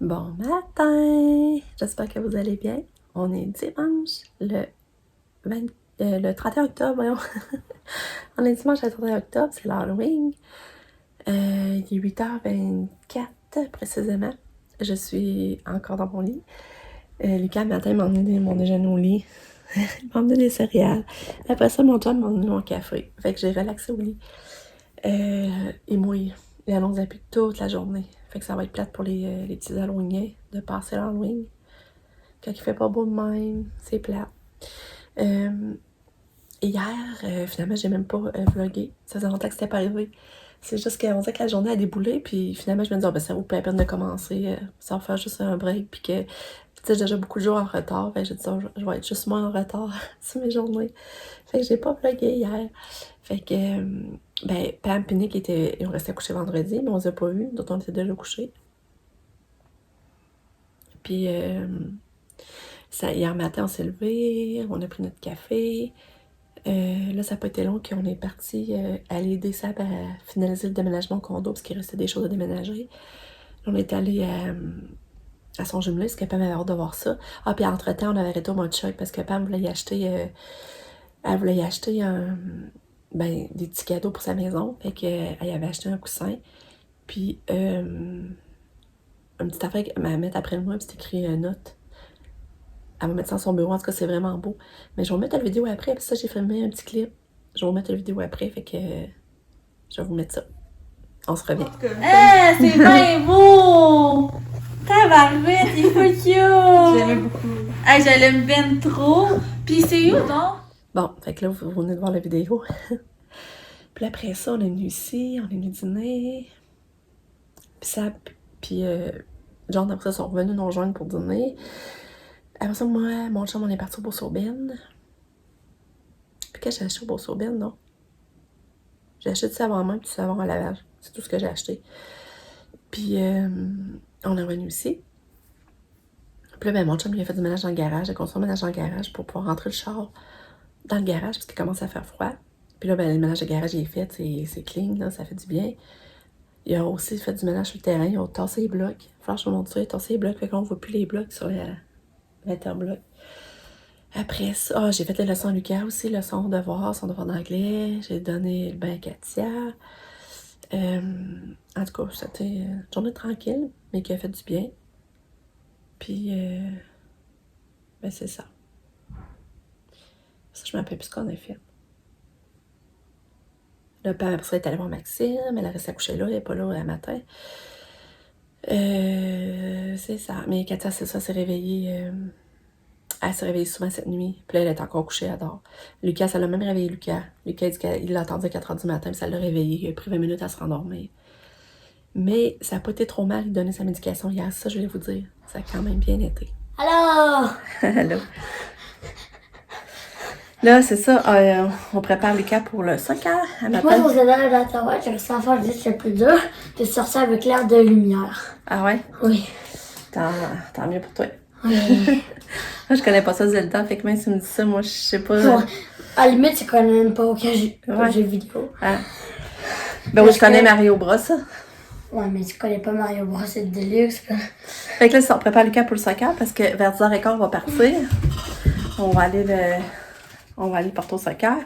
Bon matin! J'espère que vous allez bien. On est dimanche, le 31 octobre, voyons. On est dimanche le 31 octobre, c'est l'Halloween. Il est 8h24 précisément. Je suis encore dans mon lit. Lucas, le matin, m'a emmené mon déjeuner au lit. Il m'a emmené des céréales. Après ça, mon John m'a emmené mon café. Fait que j'ai relaxé au lit. Et moi, il annonce depuis toute la journée. Fait que ça va être plate pour les petits Halloweeniens de passer l'Halloween. Quand il fait pas beau de même, c'est plate. Hier, finalement, j'ai même pas vlogué. Ça faisait longtemps que c'était pas arrivé. C'est juste qu'on dirait que la journée a déboulé, puis finalement, je me dis, ça vaut pas la peine de commencer. Ça va faire juste un break, puis que, tu sais, j'ai déjà beaucoup de jours en retard. Fait que j'ai dit, je vais être juste moi en retard sur mes journées. Fait que j'ai pas vlogué hier. Fait que, Pam et Nick ils ont resté couchés vendredi, mais on les a pas vus, d'autant on était déjà couchés. Puis, hier matin, on s'est levé, on a pris notre café. Là, ça n'a pas été long qu'on est parti aller aider Sab à finaliser le déménagement au condo parce qu'il restait des choses à déménager. On est allé à son jumelé parce que Pam avait hâte de voir ça. Ah, puis entre-temps, on avait arrêté au mode choc parce que Pam voulait y acheter, elle voulait y acheter des petits cadeaux pour sa maison. Fait qu'elle avait acheté un coussin. Puis, une petite affaire qu'elle va mettre après le mur, puis c'est écrit note. Elle va mettre ça dans son bureau, en tout cas, c'est vraiment beau. Mais je vais vous mettre la vidéo après, puis ça, j'ai filmé un petit clip. Je vais vous mettre la vidéo après, fait que je vais vous mettre ça. On se revient. C'est bien beau! Tabarouette, il est full cute! J'aimais beaucoup. Je l'aime bien trop. Puis c'est où, donc? Bon, fait que là, vous venez de voir la vidéo. Puis après ça, on est venu ici, on est venu dîner. Puis ça, puis John, après ça, sont revenus nous rejoindre pour dîner. Après ça, moi, mon chum, on est parti au Beau-Saubin. Puis qu'est-ce que j'ai acheté au Beau-Saubin, non? J'ai acheté du savon à main puis du savon à lavage. C'est tout ce que j'ai acheté. Puis, on est revenu ici. Puis là, mon chum, il a fait du ménage dans le garage. Il a construit un ménage dans le garage pour pouvoir rentrer le char dans le garage parce qu'il commence à faire froid. Puis là, le ménage de garage, il est fait. C'est clean, là, ça fait du bien. Il a aussi fait du ménage sur le terrain. Il a tassé les blocs. Il faut que je vous montre ça. Il a tassé les blocs. Fait qu'on ne voit plus les blocs sur l'interbloc. Après ça, j'ai fait les leçons à Lucas aussi, son devoir d'anglais. J'ai donné le bain à Katia. En tout cas, c'était une journée tranquille, mais qui a fait du bien. Puis, c'est ça. Ça, je ne me rappelle plus ce qu'on a fait. Là, après ça, elle est allée voir Maxime. Elle a resté coucher là. Elle n'est pas là le matin. C'est ça. Mais Katia, c'est ça, s'est réveillée. Elle s'est réveillée souvent cette nuit. Puis là, elle est encore couchée, elle dort. Lucas, ça l'a même réveillé Lucas. Lucas dit qu'il l'attendait à 4h du matin, puis ça l'a réveillé. Il a pris 20 minutes à se rendormir. Mais ça n'a pas été trop mal de donner sa médication hier. Ça, je vais vous dire. Ça a quand même bien été. Alors! Allô? Là, c'est ça. On prépare Lucas pour le soccer. Moi, aux élèves d'Ottawa, j'ai réussi à faire juste le plus dur, de sortir avec l'air de lumière. Ah ouais? Oui. Tant mieux pour toi. Oui. Moi, je connais pas ça Zelda, fait que même si tu me dis ça, moi, je sais pas. Bon, à la limite, je connais même pas aucun jeu vidéo. Ah. Ben oui, je connais Mario Bros. Ouais, mais tu connais pas Mario Bros, c'est de luxe. Fait que là, on prépare Lucas pour le soccer parce que vers 10h15, on va partir. On va aller porter au soccer.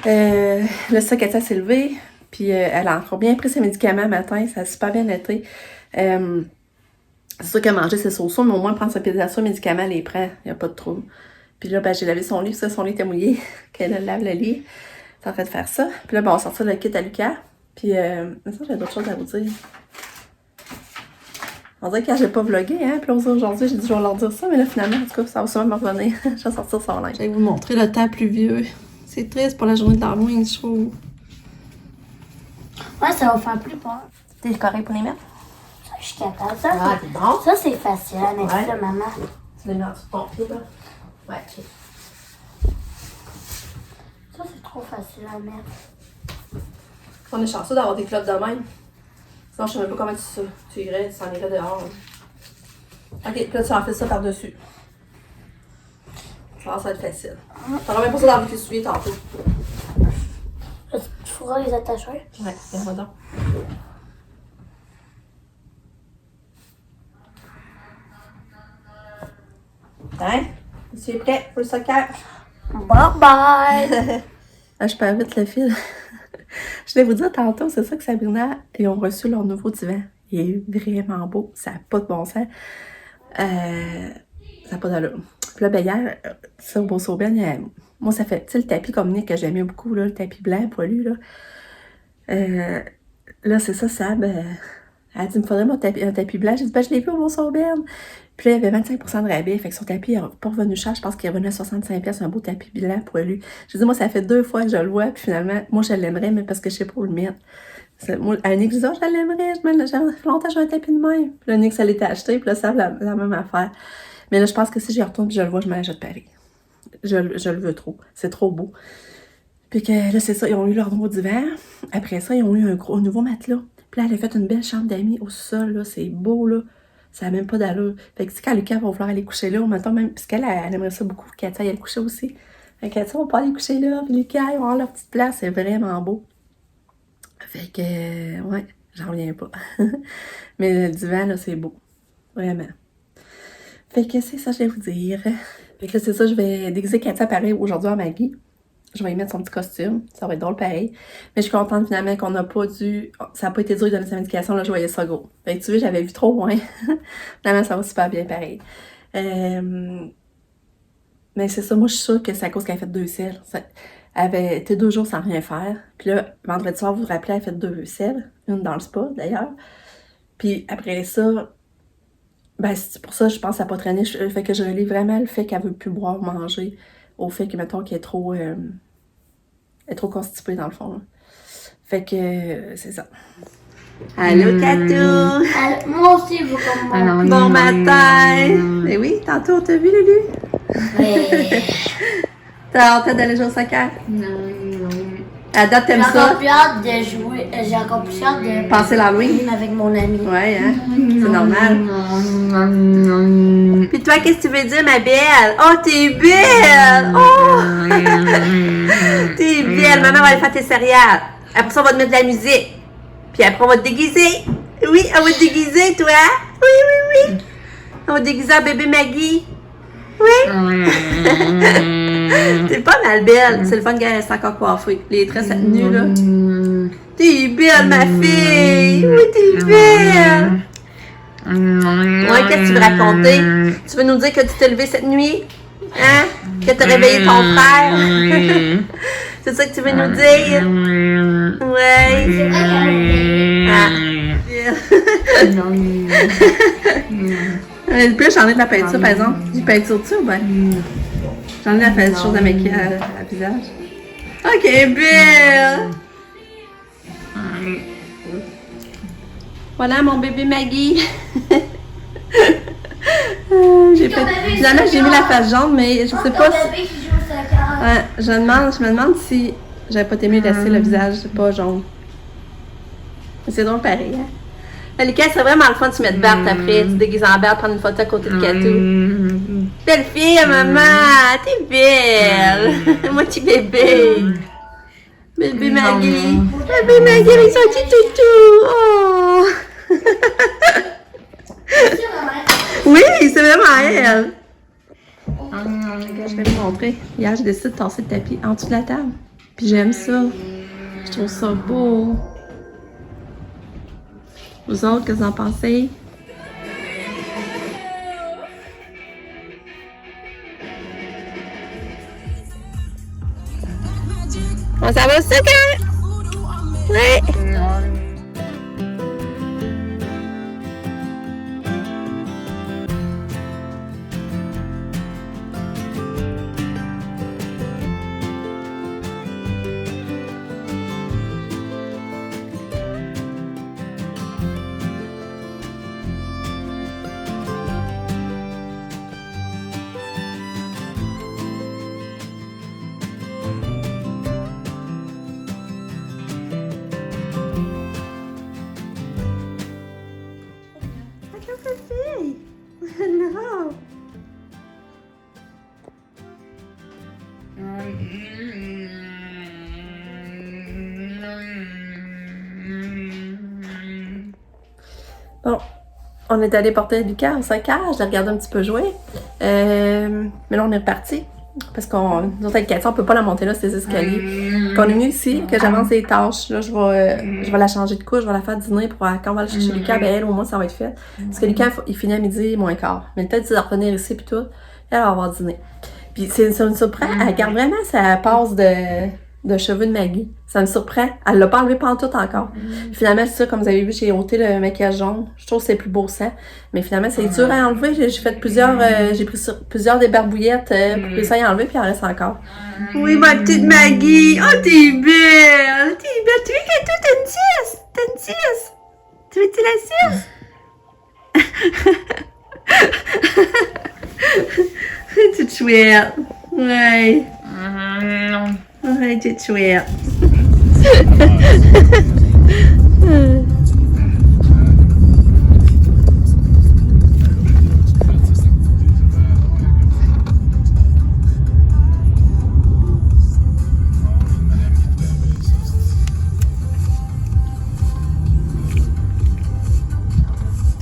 Le soccer s'est levé, puis elle a encore bien pris ses médicaments le matin, ça a super bien été. C'est sûr qu'à manger ses sauces, mais au moins prendre sa pédation médicaments, elle les prend, il n'y a pas de trouble. Puis là, j'ai lavé son lit, son lit était mouillé, qu'elle lave le lit. C'est en train de faire ça. Puis là, on va sortir le kit à Lucas. Puis, ça, j'ai d'autres choses à vous dire. On dirait que j'ai pas vlogué, hein. Puis là, aujourd'hui, j'ai dit, je vais leur dire ça, mais là, finalement, en tout cas, ça va sûrement me revenir. Je vais sortir son linge. Je vais vous montrer le temps pluvieux. C'est triste pour la journée d'Halloween, je trouve. Ouais, ça va faire plus peur. T'es correct pour les mettre? Je suis capable. Ça, c'est bon. ça c'est facile à mettre, Ouais. là, maman. Tu les mets en dessous de ton pied, là? Ouais, ok. Ça, c'est trop facile à mettre. On est chanceux d'avoir des clottes de même. Sinon, je sais même pas comment tu irais, tu s'en irais dehors. Ok, puis là, tu en fais ça par-dessus. Ça va être facile. T'auras même pas ça dans le souliers tantôt. Tu feras les attacher. Ouais, viens-moi donc. Hein? Tu es prêt pour le soccer? Bye bye! Ah, je perds vite le fil. Je vais vous dire tantôt, c'est ça que Sabrina, ils ont reçu leur nouveau divan. Il est vraiment beau, ça n'a pas de bon sens. Ça n'a pas d'allure. Puis là, ben hier, ça, au Beau-Saubien, moi, ça fait, tu sais, le tapis comme Nick que j'aimais beaucoup, là, le tapis blanc, poilu, là. Là, c'est ça, Sab, elle a dit, il me faudrait un tapis blanc. J'ai dit, ben, je l'ai vu au Beau-Saubien. Puis là, il y avait 25% de rabais, fait que son tapis n'est pas revenu cher. Je pense qu'il est revenu à 65$, un beau tapis blanc poilu. J'ai dit, moi, ça fait 2 fois que je le vois, puis finalement, moi, je l'aimerais, mais parce que je sais pas où le mettre. Moi, à Nick, je dis, oh, je l'aimerais, ça fait longtemps que j'ai un tapis de même. Puis là, Nick, ça l'était acheté, puis là, ça, la même affaire. Mais là, je pense que si j'y retourne, puis je le vois, je me l'achète pareil. Je le veux trop. C'est trop beau. Puis que là, c'est ça, ils ont eu leur nouveau divan. Après ça, ils ont eu un nouveau matelas. Puis là, elle a fait une belle chambre d'amis au sol, là. C'est beau, là. Ça n'a même pas d'allure. Fait que quand Lucas va vouloir aller coucher là, maintenant même, puisqu'elle elle aimerait ça beaucoup, Katia aille coucher aussi. Fait que Katia va pas aller coucher là, puis Lucas, ils vont avoir leur petite place, c'est vraiment beau. Fait que, ouais, j'en reviens pas. Mais le divan, là, c'est beau. Vraiment. Fait que c'est ça, je vais vous dire. Fait que là, c'est ça, je vais déguiser Katia pareil aujourd'hui à Maggie. Je vais y mettre son petit costume. Ça va être drôle pareil. Mais je suis contente finalement qu'on n'a pas dû... Ça n'a pas été dur de donner sa médication. Là, je voyais ça gros. Fait que tu vois, j'avais vu trop loin. Finalement, ça va super bien pareil. Mais c'est ça, moi, je suis sûre que c'est à cause qu'elle a fait 2 selles. Elle avait été 2 jours sans rien faire. Puis là, vendredi soir, vous vous rappelez, elle a fait 2 selles. Une dans le spa, d'ailleurs. Puis après ça... Ben, c'est pour ça, je pense que ça n'a pas traîné. Fait que je relie vraiment le fait qu'elle veut plus boire ou manger au fait que, mettons, qu'elle est trop... Elle est trop constipée, dans le fond. Là. Fait que, c'est ça. Allô, Tatou! Moi aussi, vous comme moi. Bon matin! Eh oui, tantôt, on t'a vu, Lulu? Mais... T'as hâte d'aller jouer au soccer? Non. À date, t'aimes J'ai encore ça? plus hâte de jouer. J'ai encore plus hâte de Passer l'Halloween? avec mon ami. Ouais, hein? C'est normal. Puis toi, qu'est-ce que tu veux dire, ma belle? Oh, t'es belle! Oh! T'es belle! Maman va aller faire tes céréales. Après ça, on va te mettre de la musique. Puis après, on va te déguiser. Oui, on va te déguiser, toi. Oui, oui, oui. On va te déguiser en bébé Maggie. Oui. T'es pas mal belle. C'est le fun qu'elle reste encore coiffée. Les tresses à tenue, là. T'es belle, ma fille. Oui, t'es belle. Ouais, qu'est-ce que tu veux raconter? Tu veux nous dire que tu t'es levé cette nuit? Hein? Que t'as réveillé ton frère? C'est ça que tu veux nous dire? Ouais. Ah. Puis j'en ai de la peinture, par exemple. Du peinture dessus ou bien? J'en ai de la chose à maquiller à visage. Ok, belle! Voilà mon bébé Maggie. Finalement, j'ai mis la face jaune, mais je sais pas si... je me demande si j'avais pas aimé laisser le visage pas jaune. C'est drôle pareil, hein? Lucas, c'est vraiment le fun de se mettre Bart après. Tu te déguises en Bart, prendre une photo à côté de Katou. Belle fille, maman! T'es belle! Moi, petit bébé! Bébé Maggie! Bébé Maggie avec son petit toutou! Oh! Oui, c'est vraiment elle! Je vais vous montrer. Hier, j'ai décidé de tasser le tapis en dessous de la table. Puis j'aime ça. Je trouve ça beau. Vous autres, qu'est-ce que vous en pensez? On s'en va au soccer! Ouais! on est allé porter Lucas au soccer, je l'ai regardé un petit peu jouer. Mais là, on est reparti. Parce qu'on, nous autres, avec Cathy, on peut pas la monter là, ces escaliers. Puis on est venu ici, que j'avance les tâches. Là, je vais la changer de couche, je vais la faire dîner pour quand on va aller chercher Lucas, ben elle, au moins, ça va être fait. Parce que Lucas, il finit à midi, moins quart. Mais peut-être de revenir ici, puis tout, elle va avoir dîner. Puis ça me surprend, elle garde vraiment sa passe de cheveux de Maggie. Ça me surprend. Elle l'a pas enlevé pantoute encore. Finalement, c'est ça, comme vous avez vu, j'ai ôté le maquillage jaune. Je trouve que c'est plus beau ça. Mais finalement, c'est dur à enlever. J'ai fait j'ai pris plusieurs des barbouillettes pour ça y enlever, puis il en reste encore. Oui, ma petite Maggie! Oh, t'es belle! T'es belle! Tu veux que toi, t'as une sieste? T'as une sieste? Tu veux-tu la sieste? Tu es chouette. Ouais. Ouais, tu es chouette.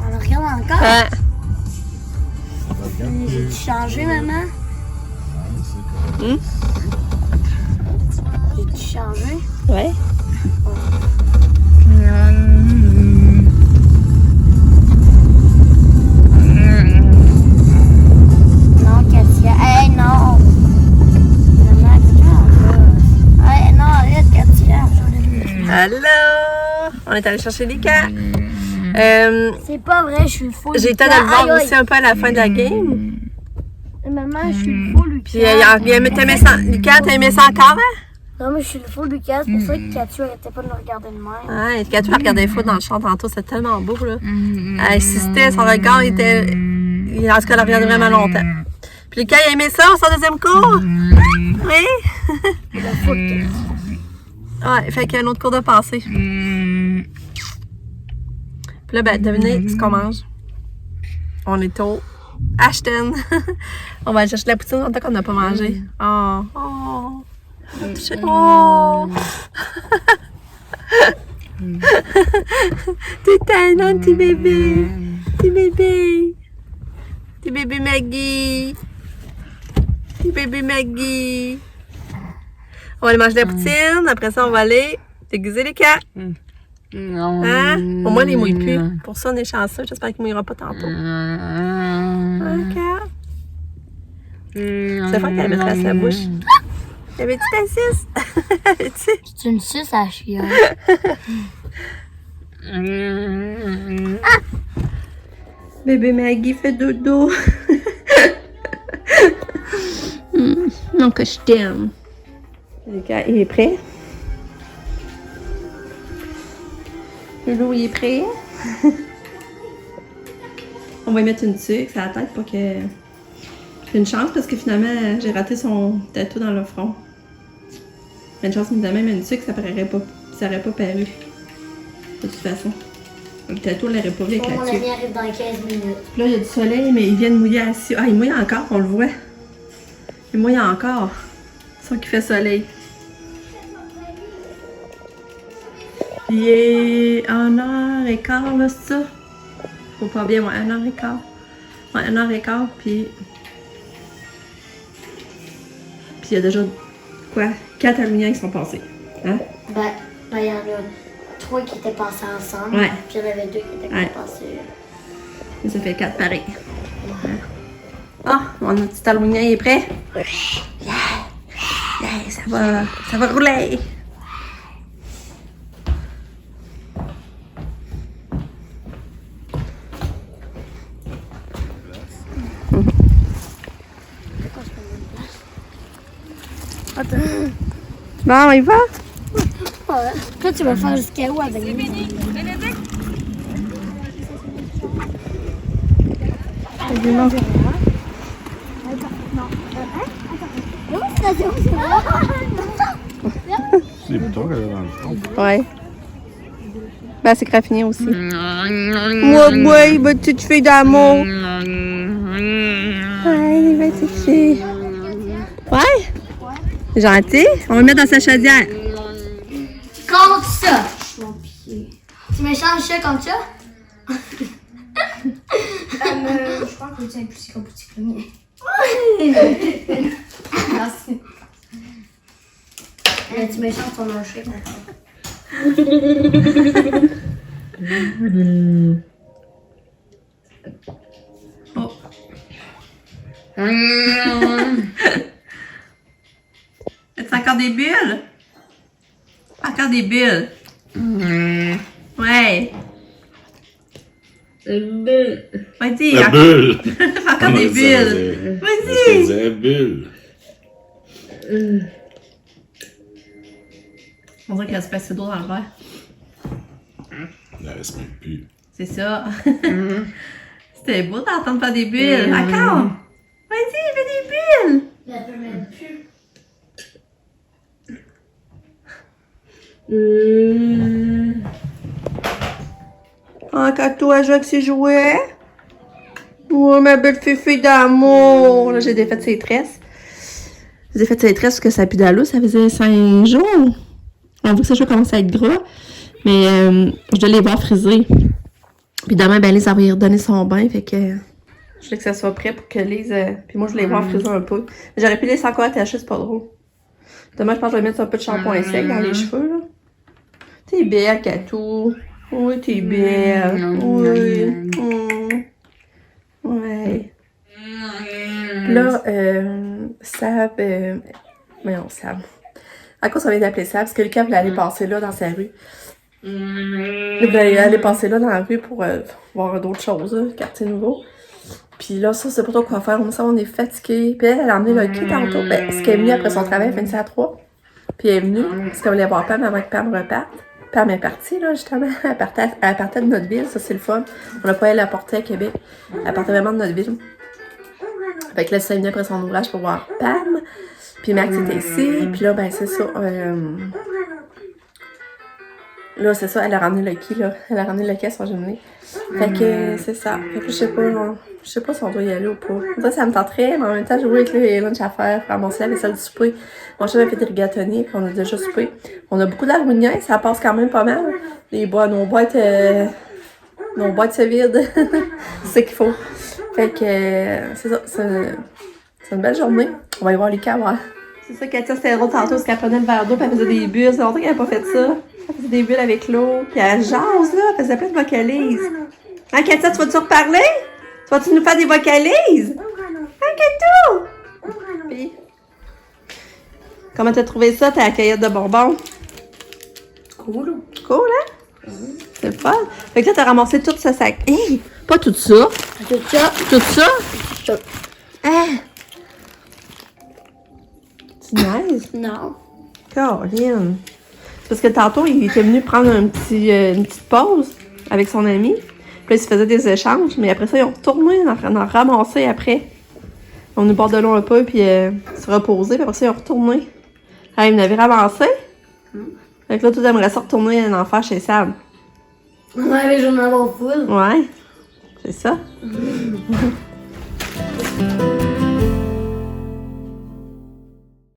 On regarde encore. Ah. J'ai changé, maman. Hmm? J'ai changé. Ouais. Non, Katia. Hey, non. Maman, change. Hey, non, arrête, Katia. Allô? On est allé chercher Lucas. C'est pas vrai, je suis fou. J'ai le temps de le voir aussi un peu à la fin de la game. Maman, je suis le fou, Lucas. Puis t'aimais ça, Lucas, t'aimais ça encore, hein? Non, mais je suis le fou, Lucas. C'est pour ça que Katia arrêtait pas de me regarder de même. Ouais, Lucas, tu regardais les foot dans le champ tantôt, c'était tellement beau, là. Elle insistait, son regard était. En tout cas, elle regardait vraiment longtemps. Puis Lucas, il aimait ça, son deuxième cours? Oui? Le foot. Ouais, fait qu'il y a un autre cours de pensée. Puis là, ben, devinez ce qu'on mange. On est au Ashton. On va aller chercher de la poutine longtemps qu'on n'a pas mangé. Oh. Oh. Oh. T'es tellement petit bébé. Petit bébé. Petit bébé Maggie. Petit bébé Maggie. On va aller manger de la poutine. Après ça, on va aller déguiser les cas. Hein? Au moins, il mouille plus. Pour ça, on est chanceux. J'espère qu'il ne mouillera pas tantôt. OK. C'est fort qu'elle mettrait à sa bouche. T'avais-tu ta suce? C'est une suce à chien. Bébé Maggie fait dodo. Non, que je t'aime. Lucas, il est prêt? Loulou, il est prêt? On va lui mettre une tuque sur la tête pour que... J'ai une chance parce que finalement, j'ai raté son tatou dans le front. Une chance, évidemment, mais une tuque, ça paraît pas. Ça aurait pas paru. De toute façon. Le tatou, on l'aurait pas vu avec la Mon tuque. ami arrive dans 15 minutes. Là, il y a du soleil, mais il vient de mouiller assis. Ah, il mouille encore, on le voit. Il mouille encore. Sauf qu'il fait soleil. Il est 1h15, là, c'est ça? Faut pas bien, ouais, 1h15. Ouais, 1h15, puis il y a déjà, quoi, 4 aluminiens qui sont passés. Hein? Ben, il y en a 3 qui étaient passés ensemble. Ouais. Puis il y en avait 2 qui étaient Ouais. passés. Et ça fait 4 pareil. Ah, mon petit aluminien il est prêt? Yeah! Yeah, ça va rouler! Attends. Bon, il va? Ouais. Toi, tu vas faire jusqu'à où avec nous? C'est plutôt qu'elle est dans le fond. Ouais. Ben, c'est Crafinien aussi. Ouais, petite fille d'amour. Ouais, petite fille. Ouais? Gentil. On va le mettre dans sa chaudière. Comme ça! Mon pied. Tu me changes ça comme ça? peux-tu être plus petit que le mien? Merci. Mais tu m'échanges ton marché. Oh. As-tu encore des bulles? Encore des bulles? Ouais. Vas-y. La bulle! Encore des bulles. Vas-y. La bulle. On dirait qu'il reste pas assez d'eau dans le verre. Il ne reste même plus. C'est ça. C'était beau d'entendre faire des bulles. Encore. Vas-y, fais des bulles. Mais elle peut même plus. Encore toi, jouer avec ses jouets? Ouais, ma belle fille d'amour. Là, j'ai défait ses tresses. J'ai défait ses tresses parce que ça pue d'allô. Ça faisait 5 jours. On voit que ses cheveux commencent à être gras. Mais je dois les voir friser. Puis demain, ben, Lise, elle va y redonner son bain. Fait que je veux que ça soit prêt pour que Lise... puis moi, je les vois friser un peu. J'aurais pu laisser encore attacher, c'est pas drôle. Demain, je pense que je vais mettre un peu de shampoing sec dans les cheveux, là. T'es belle, Katou. Oui, t'es belle. Oui. Ouais. Là, Sab... voyons, Sab. À quoi ça vient d'appeler Sab? Parce que Lucas voulait aller passer là, dans sa rue. Il voulait aller passer là, dans la rue pour voir d'autres choses, là, quartier nouveau. Puis là, ça, c'est pas trop quoi faire. On est fatigué. Puis elle a emmené Lucky tantôt. Ben, ce qu'elle est venue après son travail, elle finissait à 3. Puis elle est venue, parce qu'elle voulait voir Pam avant que Pam reparte. Pam est partie, là, justement. Elle partait de notre ville, ça, c'est le fun. On n'a pas elle la porter à Québec. Elle partait vraiment de notre ville. Fait que là, c'est venu après son ouvrage pour voir Pam. Puis Max était ici. Puis là, ben, c'est ça. Là, c'est ça, elle a ramené Lucky, là. Elle a ramené Lucky à son jumelé. Fait que c'est ça. Fait que je sais pas si on doit y aller ou pas. Ça, ça me tenterait, mais en même temps, j'ai voulu avec les lunchs à faire, ramasser la vaisselle du souper. Mon chef a fait des rigatonnés, puis on a déjà soupé. On a beaucoup d'harmoniens, ça passe quand même pas mal. Nos boîtes se vident. C'est ce qu'il faut. Fait que c'est ça, c'est une belle journée. On va y voir Lucas, ouais. C'est ça, Katia, c'était drôle tantôt, parce qu'elle prenait le verre d'eau, puis elle faisait des bulles. C'est longtemps qu'elle n'a pas fait ça. Elle faisait des bulles avec l'eau, puis elle jase, là. Elle faisait plein de vocalises. Hein, Katia, tu vas-tu reparler? Tu vas-tu nous faire des vocalises? Hein, Katou? Puis, comment t'as trouvé ça, ta cueillette de bonbons? Cool. Cool, hein? C'est le fun. Fait que là, t'as ramassé tout ce sac. Hé! Pas tout ça. Tout ça. Tout ça? Ça. Hein? Tu niaises? Non. Caroline. C'est parce que tantôt, il était venu prendre une petite pause avec son ami. Puis là, ils se faisaient des échanges. Mais après ça, ils ont retourné, ils en ramassé après. On est bord de l'eau un peu, puis se reposer. Puis après ça, ils ont retourné. Ah, ils m'avaient ramassé. Fait que là, tout aimerait ça retourner en faire chez Sam. Ouais, les journaux vont full. Ouais. C'est ça.